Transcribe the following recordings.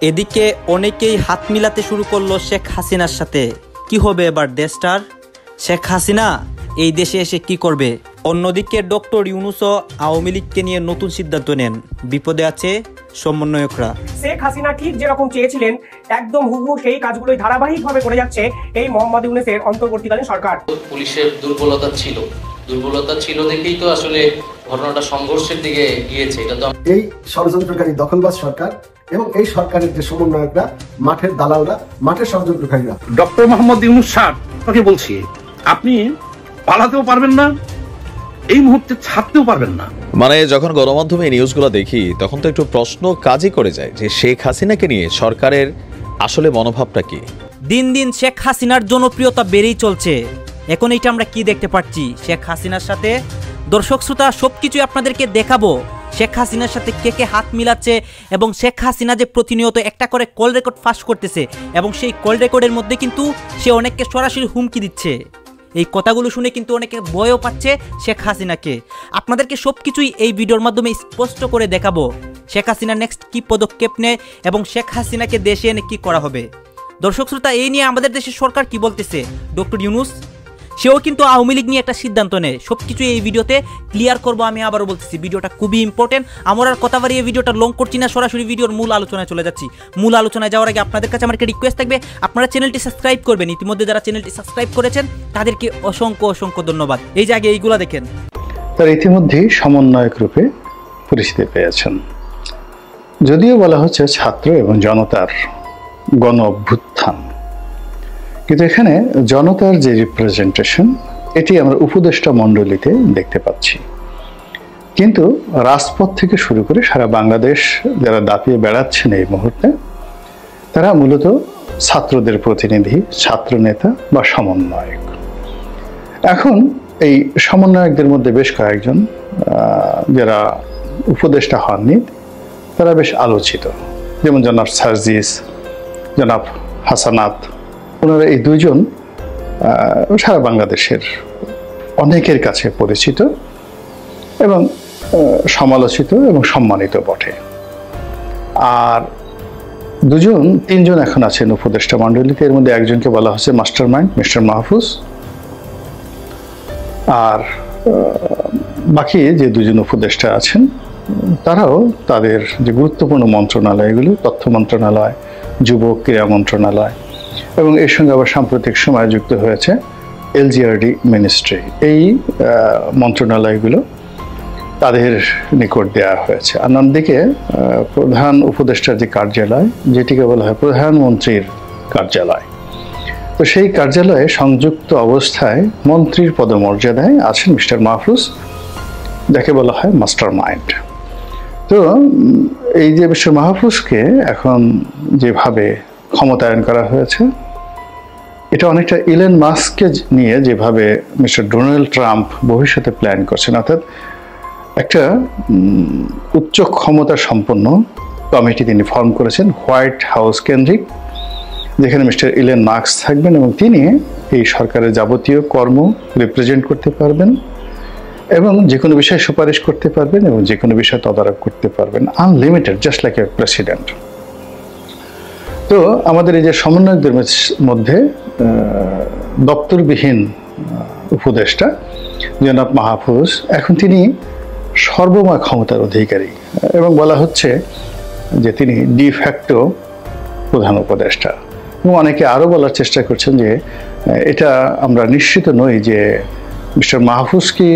এদিকে অনেকেই হাত মিলাতে শুরু করলো শেখ হাসিনার সাথে। কি হবে এবার দেশটার? শেখ হাসিনা এই দেশে এসে কি করবে? অন্যদিকে ডক্টর ইউনূসও আওয়ামী লীগকে নিয়ে নতুন সিদ্ধান্ত নেন। বিপদে আছে সমন্বয়করা। শেখ হাসিনা ঠিক যেরকম চেয়েছিলেন একদম হুবহু সেই কাজগুলোই ধারাবাহিকভাবে করে যাচ্ছে এই মোহাম্মদ ইউনূসের অন্তর্বর্তীকালীন সরকার। পুলিশের দুর্বলতা ছিল দেখেই তো আসলে ঘটনাটা সংঘর্ষের দিকে গিয়েছে। এটা তো এই ষড়যন্ত্রকারী দখলবাজ সরকার এবং এই সরকারের যে সমন্বয়করা, মাঠের দালালরা, মাঠের ষড়যন্ত্রকারীরা। ডক্টর মোহাম্মদ ইউনূস স্যার তাকে বলছি, আপনি পালাতেও পারবেন না, এই মুহূর্তে ছাড়তেও পারবেন না। মানে যখন গণমাধ্যমে এই নিউজগুলো দেখি তখন তো একটু প্রশ্ন কাজই করে যায় যে শেখ হাসিনাকে নিয়ে সরকারের আসলে মনোভাবটা কি? দিন দিন শেখ হাসিনার জনপ্রিয়তা বেড়েই চলছে। এখন এইটা আমরা কি দেখতে পাচ্ছি শেখ হাসিনার সাথে? দর্শক শ্রোতা সবকিছুই আপনাদেরকে দেখাবো। শেখ হাসিনার সাথে কে কে হাত মিলাচ্ছে এবং শেখ হাসিনা যে প্রতিনিয়ত একটা করে কল রেকর্ড ফাঁস করতেছে এবং সেই কল রেকর্ডের মধ্যে কিন্তু সে অনেককে সরাসরি হুমকি দিচ্ছে। এই কথাগুলো শুনে কিন্তু অনেকে ভয়ও পাচ্ছে শেখ হাসিনাকে। আপনাদেরকে সবকিছুই এই ভিডিওর মাধ্যমে স্পষ্ট করে দেখাবো। শেখ হাসিনা নেক্সট কি পদক্ষেপ নেয় এবং শেখ হাসিনাকে দেশে এনে কি করা হবে। দর্শক শ্রোতা, এই নিয়ে আমাদের দেশের সরকার কি বলতেছে? ডক্টর ইউনূস সেও কিন্তু আওয়ামী লীগ নিয়ে একটা সিদ্ধান্ত নেয়। সবকিছু এই ভিডিওতে ক্লিয়ার করবো। আমি আবারও বলতেছি, ভিডিওটা খুবই ইম্পর্টেন্ট। আমার আর কথা বাড়িয়ে ভিডিওটা লং করছি না, সরাসরি ভিডিওর মূল আলোচনায় চলে যাচ্ছি। মূল আলোচনায় যাওয়ার আগে আপনাদের কাছে আমার একটা রিকোয়েস্ট থাকবে, আপনারা চ্যানেলটি সাবস্ক্রাইব করবেন। ইতিমধ্যে যারা চ্যানেলটি সাবস্ক্রাইব করেছেন তাদেরকে অসংখ্য ধন্যবাদ। এই যে আগে এইগুলো দেখেন। তারা ইতিমধ্যেই সমন্বয়ক রূপে পরিচিতি পেয়েছেন। যদিও বলা হচ্ছে ছাত্র এবং জনতার গণ অভ্যুত্থান, কিন্তু এখানে জনতার যে রিপ্রেজেন্টেশন এটি আমরা উপদেষ্টা মণ্ডলীতে দেখতে পাচ্ছি। কিন্তু রাজপথ থেকে শুরু করে সারা বাংলাদেশ যারা দাপিয়ে বেড়াচ্ছেন এই মুহূর্তে, তারা মূলত ছাত্রদের প্রতিনিধি, ছাত্র নেতা বা সমন্বয়ক। এখন এই সমন্বয়কদের মধ্যে বেশ কয়েকজন যারা উপদেষ্টা হননি, তারা বেশ আলোচিত, যেমন জনাব সার্জিস, জনাব হাসানাত। ওনারা এই দুইজন সারা বাংলাদেশের অনেকের কাছে পরিচিত এবং সমালোচিত এবং সম্মানিত বটে। আর তিনজন এখন আছেন উপদেষ্টা মণ্ডলীতে। এর মধ্যে একজনকে বলা হচ্ছে মাস্টার মাইন্ড, মিস্টার মাহফুজ। আর বাকি যে দুজন উপদেষ্টা আছেন তারাও তাদের যে গুরুত্বপূর্ণ মন্ত্রণালয়গুলো, তথ্য মন্ত্রণালয়, যুব ক্রীড়া মন্ত্রণালয় এবং এর সঙ্গে আবার সাম্প্রতিক সময়ে যুক্ত হয়েছে এলজিআরডি মিনিস্ট্রি, এই মন্ত্রণালয়গুলো তাদের নিকট দেওয়া হয়েছে। আর অন্যদিকে প্রধান উপদেষ্টার যে কার্যালয়, যেটিকে বলা হয় প্রধানমন্ত্রীর কার্যালয়, তো সেই কার্যালয়ে সংযুক্ত অবস্থায় মন্ত্রীর পদমর্যাদায় আছেন মিস্টার মাহফুজ, যাকে বলা হয় মাস্টার মাইন্ড। তো এই যে মিস্টার মাহফুজকে এখন যেভাবে ক্ষমতায়ন করা হয়েছে, এটা অনেকটা ইলন মাস্ককে নিয়ে যেভাবে মিস্টার ডোনাল্ড ট্রাম্প ভবিষ্যতে প্ল্যান করছেন, অর্থাৎ একটা উচ্চ ক্ষমতা সম্পন্ন কমিটি তিনি ফর্ম করেছেন হোয়াইট হাউস কেন্দ্রিক, যেখানে মিস্টার ইলন মাস্ক থাকবেন এবং তিনি এই সরকারের যাবতীয় কর্ম রিপ্রেজেন্ট করতে পারবেন এবং যে কোনো বিষয়ে সুপারিশ করতে পারবেন এবং যে কোনো বিষয়ে তদারক করতে পারবেন, unlimited, just like a president. তো আমাদের এই যে সমন্বয়কদের মধ্যে দপ্তরবিহীন উপদেষ্টা জনাব মাহফুজ, এখন তিনি সর্বময় ক্ষমতার অধিকারী এবং বলা হচ্ছে যে তিনি ডি ফ্যাক্টো প্রধান উপদেষ্টা। এবং অনেকে আরও বলার চেষ্টা করছেন যে এটা আমরা নিশ্চিত নই যে মিস্টার মাহফুজ কি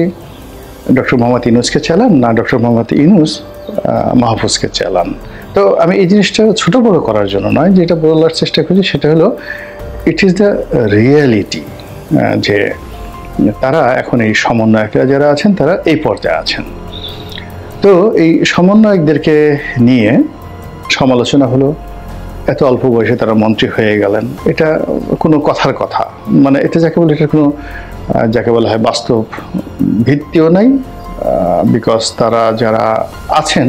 ডক্টর মোহাম্মদ ইউনূসকে চালান না ডক্টর মোহাম্মদ ইউনূস মাহফুজকে চালান। তো আমি এই জিনিসটা ছোট বড় করার জন্য নয়, যেটা বলার চেষ্টা করছি সেটা হলো ইট ইজ দ্য রিয়েলিটি, যে তারা এখন এই সমন্বয়করা যারা আছেন তারা এই পর্যায়ে আছেন। তো এই সমন্বয়কদেরকে নিয়ে সমালোচনা হলো, এত অল্প বয়সে তারা মন্ত্রী হয়ে গেলেন, এটা কোনো কথার কথা, মানে এটা যাকে বলে এটা কোনো যাকে বলা হয় বাস্তব ভিত্তিও নাই, বিকজ তারা যারা আছেন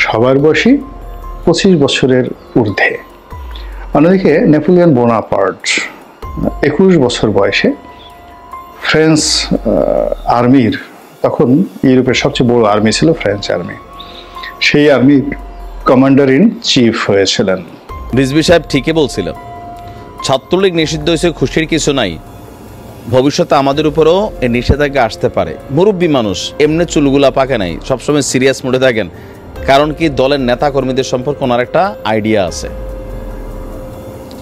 সবার বয়সী 25 বছরের ঊর্ধ্বে। অন্যদিকে নেপোলিয়ন বোনাপার্ট 21 বছর বয়সে ফ্রেঞ্চ আর্মির, তখন ইউরোপের সবচেয়ে বড় আর্মি ছিল ফ্রেঞ্চ আর্মি, সেই আর্মির কমান্ডার ইন চিফ হয়েছিলেন। রিজভী সাহেব ঠিকই বলছিলেন, ছাত্রলীগ নিষিদ্ধ হয়েছে, খুশির কিছু নাই। ভবিষ্যতে আমাদের উপরও এই নিষেধাজ্ঞা আসতে পারে। মুরব্বী মানুষ, এমনি চুলগুলা পাকে নাই, সবসময় সিরিয়াস মোডে থাকেন। কারণ কি, দলের নেতা কর্মীদের সম্পর্কে ওনার একটা আইডিয়া আছে।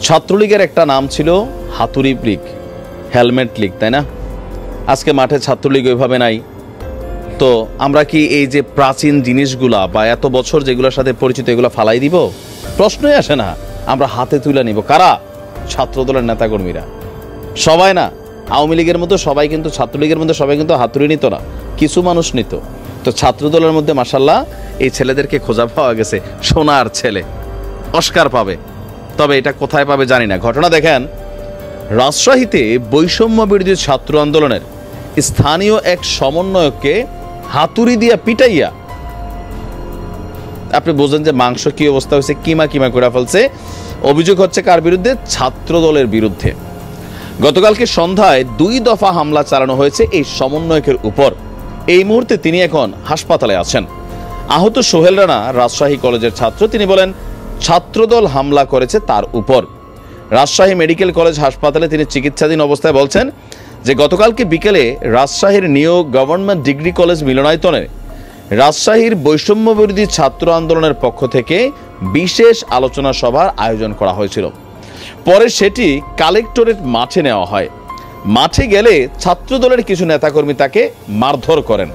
ছাত্রলীগের একটা নাম ছিল হাতুড়ি লীগ, হেলমেট লীগ, তাই না? আজকে মাঠে ছাত্রলীগ ওইভাবে নাই। তো আমরা কি এই যে প্রাচীন জিনিসগুলা বা এত বছর যেগুলোর সাথে পরিচিত এগুলো ফালাই দিব? প্রশ্নই আসে না। আমরা হাতে তুলে নিব। কারা? ছাত্রদলের নেতাকর্মীরা। সবাই না, আওয়ামী লীগের মতো সবাই কিন্তু, ছাত্রলীগের মধ্যে সবাই কিন্তু হাতুড়ি নিত না, কিছু মানুষ নিত। তো ছাত্রদলের মধ্যে মাশাআল্লাহ এই ছেলেদেরকে খোঁজা পাওয়া গেছে। সোনার ছেলে, অস্কার পাবে। তবে এটা কোথায় পাবে জানি না। ঘটনা দেখেন, রাজশাহীতে বৈষম্য বিরোধী ছাত্র আন্দোলনের স্থানীয় এক সমন্বয়ককে হাতুড়ি দিয়া পিটাইয়া, আপনি বোঝেন যে মাংস কি অবস্থা হয়েছে, কিমা কিমা করে ফেলছে। অভিযোগ হচ্ছে কার বিরুদ্ধে? ছাত্র দলের বিরুদ্ধে। গতকালকে সন্ধ্যায় 2 দফা হামলা চালানো হয়েছে এই সমন্বয়কের উপর। এই মুহূর্তে তিনি এখন হাসপাতালে আছেন। আহত সোহেল রানা রাজশাহী কলেজের ছাত্র। তিনি বলেন ছাত্রদল হামলা করেছে তার উপর। রাজশাহী মেডিকেল কলেজ হাসপাতালে তিনি চিকিৎসাধীন অবস্থায় বলছেন যে গতকালকে বিকেলে রাজশাহীর নিউ গভর্নমেন্ট ডিগ্রি কলেজ মিলনায়তনে রাজশাহীর বৈষম্য বিরোধী ছাত্র আন্দোলনের পক্ষ থেকে বিশেষ আলোচনা সভার আয়োজন করা হয়েছিল। পরে সেটি কালেক্টরেট মাঠে নেওয়া হয়। মাঠে গেলে ছাত্রদলের কিছু নেতাকর্মী তাকে মারধর করেন।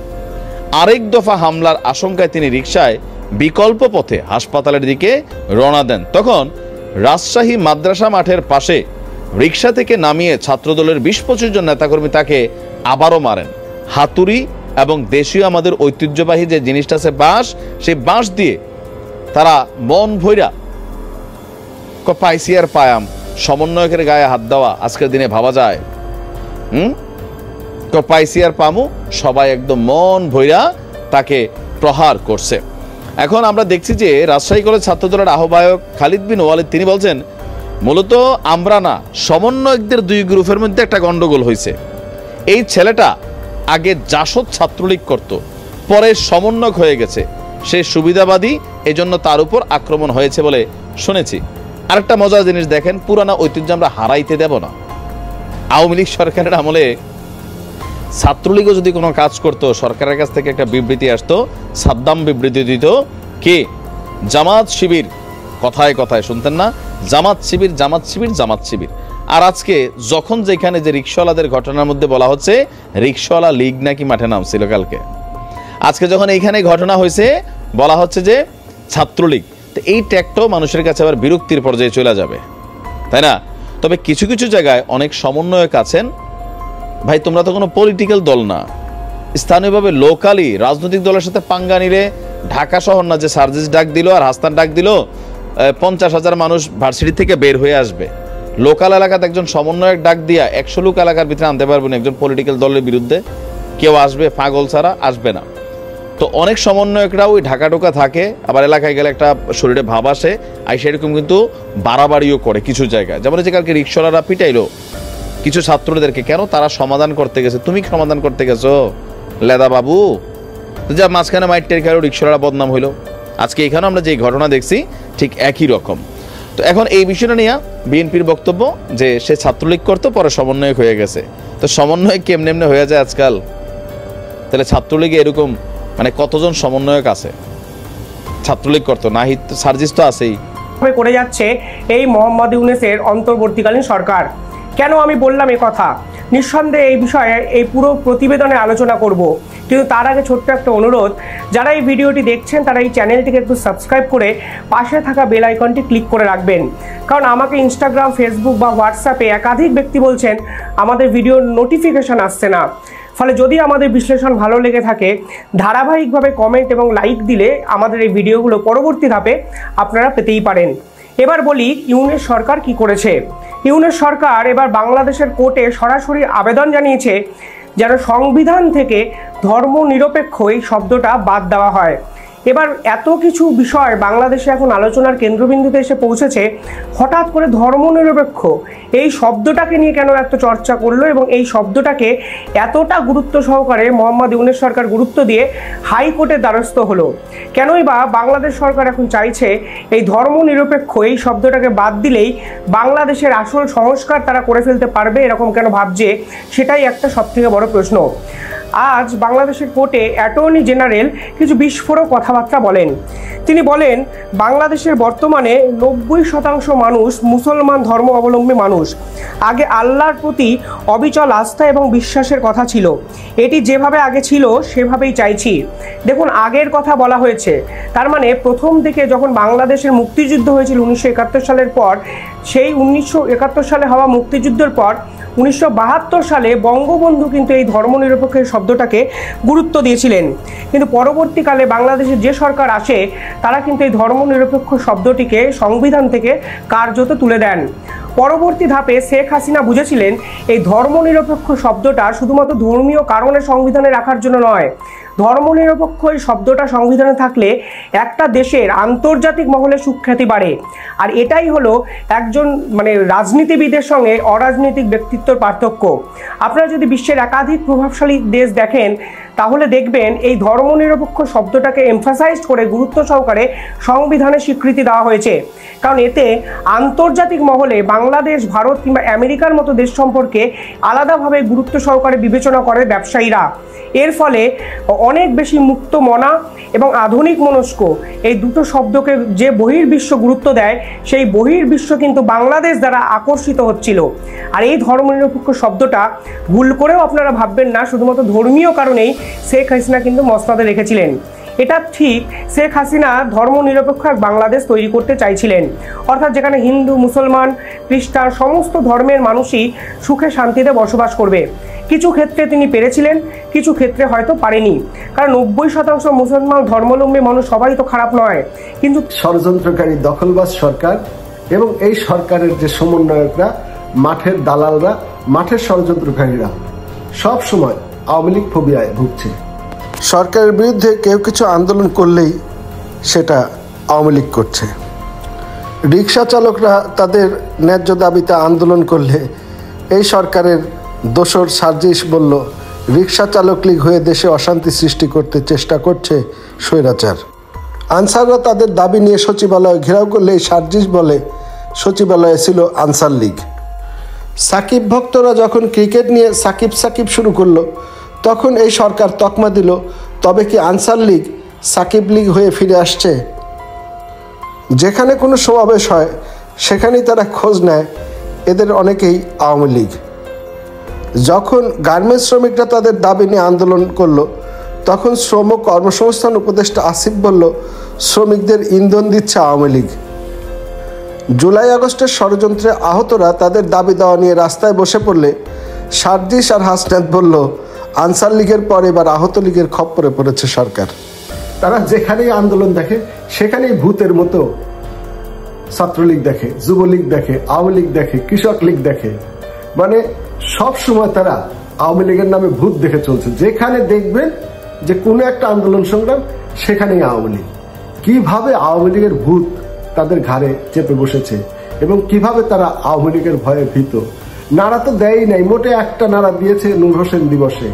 আরেক দফা হামলার আশঙ্কায় তিনি রিকশায় বিকল্প পথে হাসপাতালের দিকে রওনা দেন। তখন রাজশাহী মাদ্রাসা মাঠের পাশে রিকশা থেকে নামিয়ে ছাত্রদলের 20-25 জন নেতাকর্মী তাকে আবারও মারেন। হাতুড়ি এবং দেশীয় আমাদের ঐতিহ্যবাহী যে জিনিসটা আছে বাঁশ, সেই বাঁশ দিয়ে তারা মন ভৈরা পাইসি আর পায়াম। সমন্বয়কের গায়ে হাত দেওয়া আজকের দিনে ভাবা যায়? পাইসি আর পামু, সবাই একদম মন ভৈরা তাকে প্রহার করছে। এখন আমরা দেখছি যে রাজশাহী কলেজ ছাত্রদলের আহ্বায়ক খালিদ বিন ওয়ালিদ তিনি বলছেন, মূলত আমরা না, সমন্বয়কদের 2 গ্রুপের মধ্যে একটা গন্ডগোল হয়েছে। এই ছেলেটা আগে জাসদ ছাত্রলীগ করত, পরে সমন্বয়ক হয়ে গেছে, সে সুবিধাবাদী, এজন্য তার উপর আক্রমণ হয়েছে বলে শুনেছি। আরেকটা মজার জিনিস দেখেন, পুরানা ঐতিহ্য আমরা হারাইতে দেব না। আওয়ামী লীগ সরকারের আমলে ছাত্রলীগও যদি কোনো কাজ করতো, সরকারের কাছ থেকে একটা বিবৃতি আসতো, সাদ্দাম বিবৃতি দিত কে? জামাত শিবির। কথায় কথায় শুনতেন না, জামাত শিবির, জামাত শিবির, জামাত শিবির। আর আজকে যখন যেখানে যে রিক্সাওয়ালাদের ঘটনার মধ্যে বলা হচ্ছে রিক্সাওয়ালা লীগ নাকি মাঠে নামছিল কালকে, আজকে যখন এইখানে ঘটনা হয়েছে বলা হচ্ছে যে ছাত্রলীগ। তো এই ট্যাগটাও মানুষের কাছে আবার বিরক্তির পর্যায়ে চলে যাবে, তাই না? তবে কিছু কিছু জায়গায় অনেক সমন্বয়ক আছেন, ভাই তোমরা তো কোনো পলিটিক্যাল দল না, স্থানীয়ভাবে লোকালি রাজনৈতিক দলের সাথে পাঙ্গা নিলে ঢাকা শহর না যে সার্জিস ডাক দিল আর হাসান ডাক দিল 50,000 মানুষ ভার্সিটি থেকে বের হয়ে আসবে। লোকাল এলাকাতে একজন সমন্বয়ক ডাক দিয়া 100 লোক এলাকার ভিতরে আনতে পারবে না একজন পলিটিক্যাল দলের বিরুদ্ধে? কেউ আসবে? পাগল ছাড়া আসবে না। তো অনেক সমন্বয়করা ওই ঢাকা ঢোকা থাকে, আবার এলাকায় গেলে একটা শরীরে ভাব আসে, আর সেরকম কিন্তু বাড়াবাড়িও করে কিছু জায়গায়। যেমন যে কালকে রিক্সাওয়ালারা পিটাইলো কিছু ছাত্রদেরকে, কেন? তারা সমাধান করতে গেছে। তুমি সমাধান করতে গেছো লেদা বাবু? যা মাঝখানে মাইটের খেলো, রিক্সাওয়ালা বদনাম হইলো। আজকে এখানেও আমরা যে ঘটনা দেখছি ঠিক একই রকম। তো এখন এই বিষয়টা নিয়ে বিএনপির বক্তব্য যে সে ছাত্রলীগ করতো, পরে সমন্বয়ক হয়ে গেছে। তো সমন্বয়ক কেমনে এমনি হয়ে যায় আজকাল? তাহলে ছাত্রলীগে এরকম মানে কতজন সমন্বয়ক আছে? ছাত্রলীগ করতো, নাহিদ সার্জিস তো আছেই। করে যাচ্ছে এই মোহাম্মদ ইউনূসের অন্তর্বর্তীকালীন সরকার। কেন আমি বললাম এই কথা? নিঃসন্দেহে এই বিষয়ে এই পুরো প্রতিবেদনে আলোচনা করব, কিন্তু তার আগে ছোট্ট একটা অনুরোধ, যারা এই ভিডিওটি দেখছেন তারা এই চ্যানেলটিকে একটু সাবস্ক্রাইব করে পাশে থাকা বেল আইকনটি ক্লিক করে রাখবেন। কারণ আমাকে ইনস্টাগ্রাম, ফেসবুক বা হোয়াটসঅ্যাপে একাধিক ব্যক্তি বলছেন আমাদের ভিডিওর নোটিফিকেশন আসছে না। ফলে যদি আমাদের বিশ্লেষণ ভালো লেগে থাকে, ধারাবাহিকভাবে কমেন্ট এবং লাইক দিলে আমাদের এই ভিডিওগুলো পরবর্তী ধাপে আপনারা পেতেই পারেন। এবার বলি ইউনূস সরকার কি করেছে। ইউনূস সরকার এবার বাংলাদেশের কোর্টে সরাসরি আবেদন জানিয়েছে যেন সংবিধান থেকে ধর্মনিরপেক্ষ এই শব্দটা বাদ দেওয়া হয়। এবার এত কিছু বিষয় বাংলাদেশে এখন আলোচনার কেন্দ্রবিন্দুতে এসে পৌঁছেছে, হঠাৎ করে ধর্মনিরপেক্ষ এই শব্দটাকে নিয়ে কেন এত চর্চা করলো এবং এই শব্দটাকে এতটা গুরুত্ব সহকারে মোহাম্মদ ইউনূস সরকার গুরুত্ব দিয়ে হাইকোর্টের দ্বারস্থ হলো? কেনই বা বাংলাদেশ সরকার এখন চাইছে এই ধর্মনিরপেক্ষ এই শব্দটাকে বাদ দিলেই বাংলাদেশের আসল সংস্কার তারা করে ফেলতে পারবে, এরকম কেন ভাবছে? সেটাই একটা সবথেকে বড় প্রশ্ন। আজ বাংলাদেশের কোর্টে অ্যাটর্নি জেনারেল কিছু বিস্ফোরক কথাবার্তা বলেন। তিনি বলেন, বাংলাদেশের বর্তমানে 90% মানুষ মুসলমান ধর্ম অবলম্বী মানুষ। আগে আল্লাহর প্রতি অবিচল আস্থা এবং বিশ্বাসের কথা ছিল, এটি যেভাবে আগে ছিল সেভাবেই চাইছি। দেখুন, আগের কথা বলা হয়েছে, তার মানে প্রথম দিকে যখন বাংলাদেশের মুক্তিযুদ্ধ হয়েছিল 1971 সালের পর, সেই 1971 সালে হওয়া মুক্তিযুদ্ধের পর 1972 সালে বঙ্গবন্ধু কিন্তু এই ধর্মনিরপেক্ষ শব্দটাকে গুরুত্ব দিয়েছিলেন। কিন্তু পরবর্তীকালে বাংলাদেশের যে সরকার আসে তারা কিন্তু এই ধর্মনিরপেক্ষ শব্দটিকে সংবিধান থেকে কার্যত তুলে দেন। পরবর্তী ধাপে শেখ হাসিনা বুঝেছিলেন এই ধর্মনিরপেক্ষ শব্দটা শুধুমাত্র ধর্মীয় কারণে সংবিধানে রাখার জন্য নয়, ধর্মনিরপেক্ষ এই শব্দটা সংবিধানে থাকলে একটা দেশের আন্তর্জাতিক মহলে সুখ্যাতি বাড়ে। আর এটাই হলো একজন রাজনীতিবিদের সঙ্গে অরাজনৈতিক ব্যক্তিত্বর পার্থক্য। আপনারা যদি বিশ্বের একাধিক প্রভাবশালী দেশ দেখেন তাহলে দেখবেন এই ধর্মনিরপেক্ষ শব্দটাকে এমফাসাইজ করে গুরুত্ব সহকারে সংবিধানে স্বীকৃতি দেওয়া হয়েছে, কারণ এতে আন্তর্জাতিক মহলে বাংলাদেশ, ভারত কিংবা আমেরিকার মতো দেশ সম্পর্কে আলাদাভাবে গুরুত্ব সহকারে বিবেচনা করে ব্যবসায়ীরা। এর ফলে অনেক বেশি মুক্ত মনা এবং আধুনিক মনস্ক এই দুটো শব্দকে যে বহির্বিশ্ব গুরুত্ব দেয়, সেই বহির্বিশ্ব কিন্তু বাংলাদেশ দ্বারা আকর্ষিত হচ্ছিল। আর এই ধর্মনিরপেক্ষ শব্দটা ভুল করেও আপনারা ভাববেন না শুধুমাত্র ধর্মীয় কারণেই শেখ হাসিনা কিন্তু মসনদে রেখেছিলেন। এটা ঠিক, শেখ হাসিনা ধর্মনিরপেক্ষ এক বাংলাদেশ তৈরি করতে চাইছিলেন, অর্থাৎ যেখানে হিন্দু, মুসলমান, খ্রিস্টান সমস্ত ধর্মের মানুষই সুখে শান্তিতে বসবাস করবে। কিছু ক্ষেত্রে তিনি পেরেছিলেন, কিছু ক্ষেত্রে হয়তো পারেনি, কারণ 90% মুসলমান ধর্মাবলম্বী মানুষ সবাই তো খারাপ নয়। কিন্তু ষড়যন্ত্রকারী দখলবাজ সরকার এবং এই সরকারের যে সমন্বয়করা, মাঠের দালালরা, মাঠের ষড়যন্ত্রকারীরা সব সময় আওয়ামী লীগ ফোবিয়ায় ভুগছে। সরকারের বিরুদ্ধে কেউ কিছু আন্দোলন করলেই সেটা আওয়ামী লীগ করছে। রিক্সা চালকরা তাদের ন্যায্য দাবিতে আন্দোলন করলে এই সরকারের দোসর সার্জিস বলল রিক্সা চালক লীগ হয়ে দেশে অশান্তি সৃষ্টি করতে চেষ্টা করছে স্বৈরাচার। আনসাররা তাদের দাবি নিয়ে সচিবালয় ঘেরাও করলে এই সার্জিস বলে সচিবালয়ে ছিল আনসার লীগ। সাকিব ভক্তরা যখন ক্রিকেট নিয়ে সাকিব শুরু করলো তখন এই সরকার তকমা দিল, তবে কি আনসার লীগ সাকিব লীগ হয়ে ফিরে আসছে? যেখানে কোনো সমাবেশ হয় সেখানেই তারা খোঁজ নেয় এদের অনেকেই আওয়ামী লীগ। যখন গার্মেন্টস শ্রমিকরা তাদের দাবি নিয়ে আন্দোলন করলো তখন শ্রম কর্মসংস্থান উপদেষ্টা আসিফ বলল শ্রমিকদের ইন্ধন দিচ্ছে আওয়ামী লীগ। জুলাই আগস্টের ষড়যন্ত্রে আহতরা তাদের দাবি দেওয়া নিয়ে রাস্তায় বসে পড়লে সার্জিস আর হাসনাত বলল আনসার লীগের পর এবার আহত লীগের খপ্পরে পড়েছে সরকার। তারা যেখানেই আন্দোলন দেখে সেখানেই ভূতের মতো ছাত্রলীগ দেখে, যুবলীগ দেখে, আওয়ামী লীগ দেখে, কৃষক লীগ দেখে, মানে সব সময় তারা আওয়ামী লীগের নামে ভূত দেখে চলছে। যেখানে দেখবেন যে কোনো একটা আন্দোলন সংগ্রাম সেখানেই আওয়ামী লীগ। কিভাবে আওয়ামী লীগের ভূত তাদের ঘাড়ে চেপে বসেছে এবং কিভাবে তারা আওয়ামী লীগের ভয়ে ভীত। নাড়া তো দেয়ই নাই, মোটে একটা নাড়া দিয়েছে নূর হোসেন দিবসে।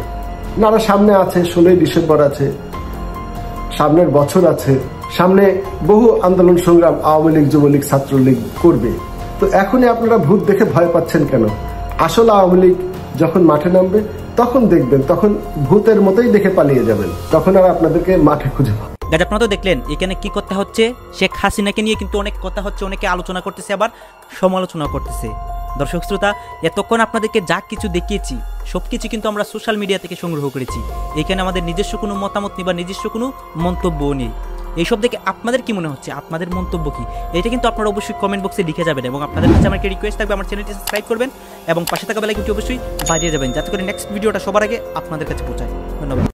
নাড়া সামনে আছে, 16ই ডিসেম্বর আছে, সামনের বছর আছে, সামনে বহু আন্দোলন সংগ্রাম আওয়ামী লীগ, যুবলীগ, ছাত্রলীগ করবে। তো এখনই আপনারা ভূত দেখে ভয় পাচ্ছেন কেন? আসলে আওয়ামী লীগ যখন মাঠে নামবে তখন দেখবেন, তখন ভূতের মতোই দেখে পালিয়ে যাবেন, তখন আর আপনাদেরকে মাঠে খুঁজে পাবেন। গাইজ, আপনারা তো দেখলেন এখানে কি কথা হচ্ছে। শেখ হাসিনাকে নিয়ে কিন্তু অনেক কথা হচ্ছে, অনেকে আলোচনা করতেছে, আবার সমালোচনা করতেছে। দর্শক শ্রোতা, এতক্ষণ আপনাদেরকে যা কিছু দেখিয়েছি সবকিছু কিন্তু আমরা সোশ্যাল মিডিয়া থেকে সংগ্রহ করেছি। এখানে আমাদের নিজস্ব কোনো মতামত নেই বা নিজস্ব কোনো মন্তব্য নেই। এইসব দেখে আপনাদের কি মনে হচ্ছে, আপনাদের মন্তব্য কি, এটা কিন্তু আপনারা অবশ্যই কমেন্ট বক্সে লিখে যাবেন। এবং আপনাদের কাছে আমার একটা রিকোয়েস্ট থাকবে, আমার চ্যানেলটি সাবস্ক্রাইব করবেন এবং পাশে থাকা বেল আইকনটি অবশ্যই বাজিয়ে যাবেন, যাতে করে নেক্সট ভিডিওটা সবার আগে আপনাদের কাছে পৌঁছায়। ধন্যবাদ।